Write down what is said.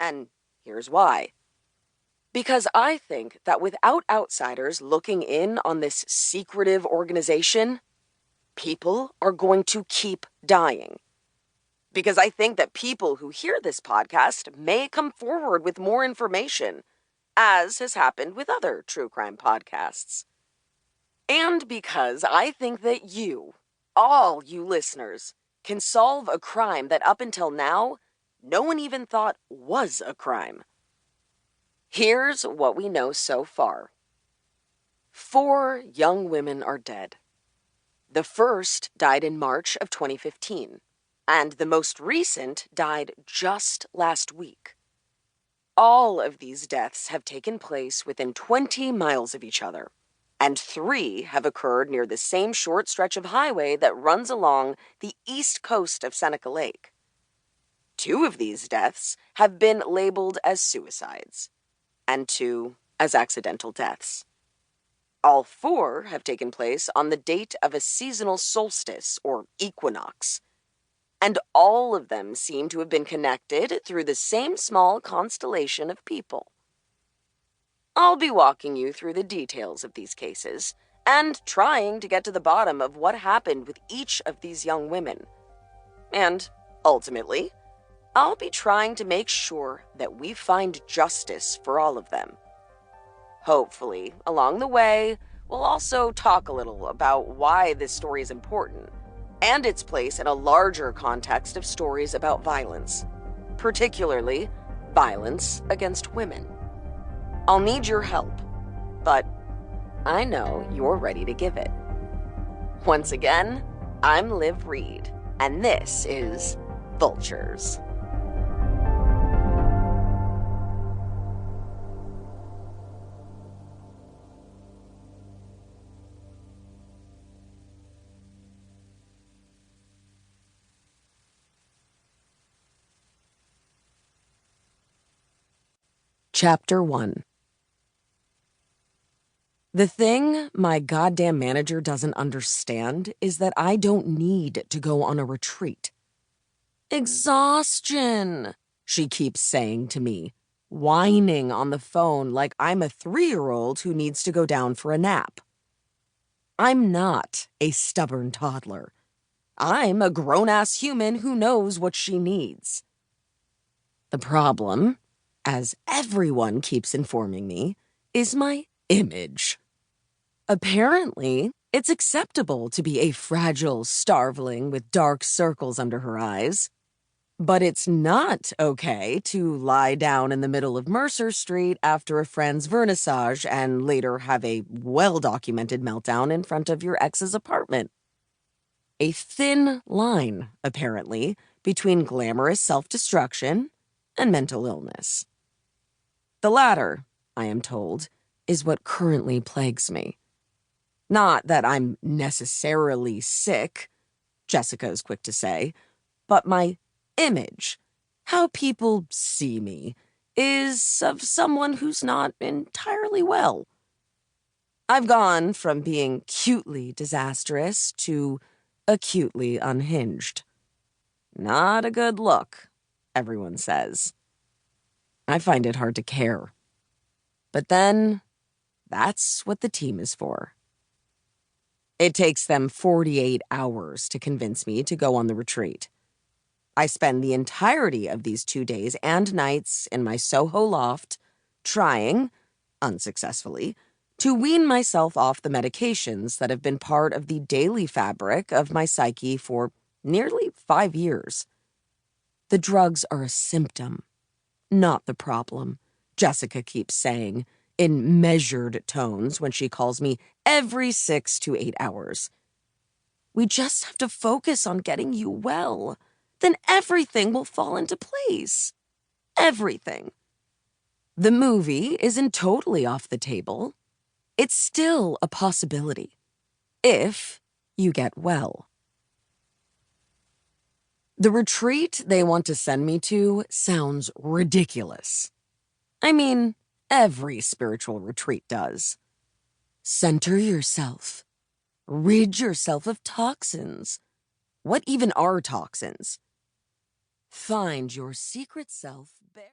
and here's why. Because I think that without outsiders looking in on this secretive organization, people are going to keep dying. Because I think that people who hear this podcast may come forward with more information, as has happened with other true crime podcasts. And because I think that you, all you listeners, can solve a crime that up until now, no one even thought was a crime. Here's what we know so far. 4 young women are dead. The first died in March of 2015, and the most recent died just last week. All of these deaths have taken place within 20 miles of each other, and 3 have occurred near the same short stretch of highway that runs along the east coast of Seneca Lake. 2 of these deaths have been labeled as suicides, and 2 as accidental deaths. All 4 have taken place on the date of a seasonal solstice or equinox, and all of them seem to have been connected through the same small constellation of people. I'll be walking you through the details of these cases and trying to get to the bottom of what happened with each of these young women. And, ultimately, I'll be trying to make sure that we find justice for all of them. Hopefully, along the way, we'll also talk a little about why this story is important and its place in a larger context of stories about violence, particularly violence against women. I'll need your help, but I know you're ready to give it. Once again, I'm Liv Reed, and this is Vultures. Chapter 1. The thing my goddamn manager doesn't understand is that I don't need to go on a retreat. Exhaustion, she keeps saying to me, whining on the phone like I'm a 3-year-old who needs to go down for a nap. I'm not a stubborn toddler. I'm a grown-ass human who knows what she needs. The problem, as everyone keeps informing me, is my image. Apparently, it's acceptable to be a fragile starveling with dark circles under her eyes. But it's not okay to lie down in the middle of Mercer Street after a friend's vernissage and later have a well-documented meltdown in front of your ex's apartment. A thin line, apparently, between glamorous self-destruction and mental illness. The latter, I am told, is what currently plagues me. Not that I'm necessarily sick, Jessica is quick to say, but my image, how people see me, is of someone who's not entirely well. I've gone from being cutely disastrous to acutely unhinged. Not a good look, everyone says. I find it hard to care. But then, that's what the team is for. It takes them 48 hours to convince me to go on the retreat. I spend the entirety of these 2 days and nights in my Soho loft, trying, unsuccessfully, to wean myself off the medications that have been part of the daily fabric of my psyche for nearly 5 years. The drugs are a symptom, not the problem, Jessica keeps saying, in measured tones when she calls me every 6 to 8 hours. We just have to focus on getting you well. Then everything will fall into place. Everything. The movie isn't totally off the table. It's still a possibility. If you get well. The retreat they want to send me to sounds ridiculous. I mean, every spiritual retreat does. Center yourself. Rid yourself of toxins. What even are toxins? Find your secret self.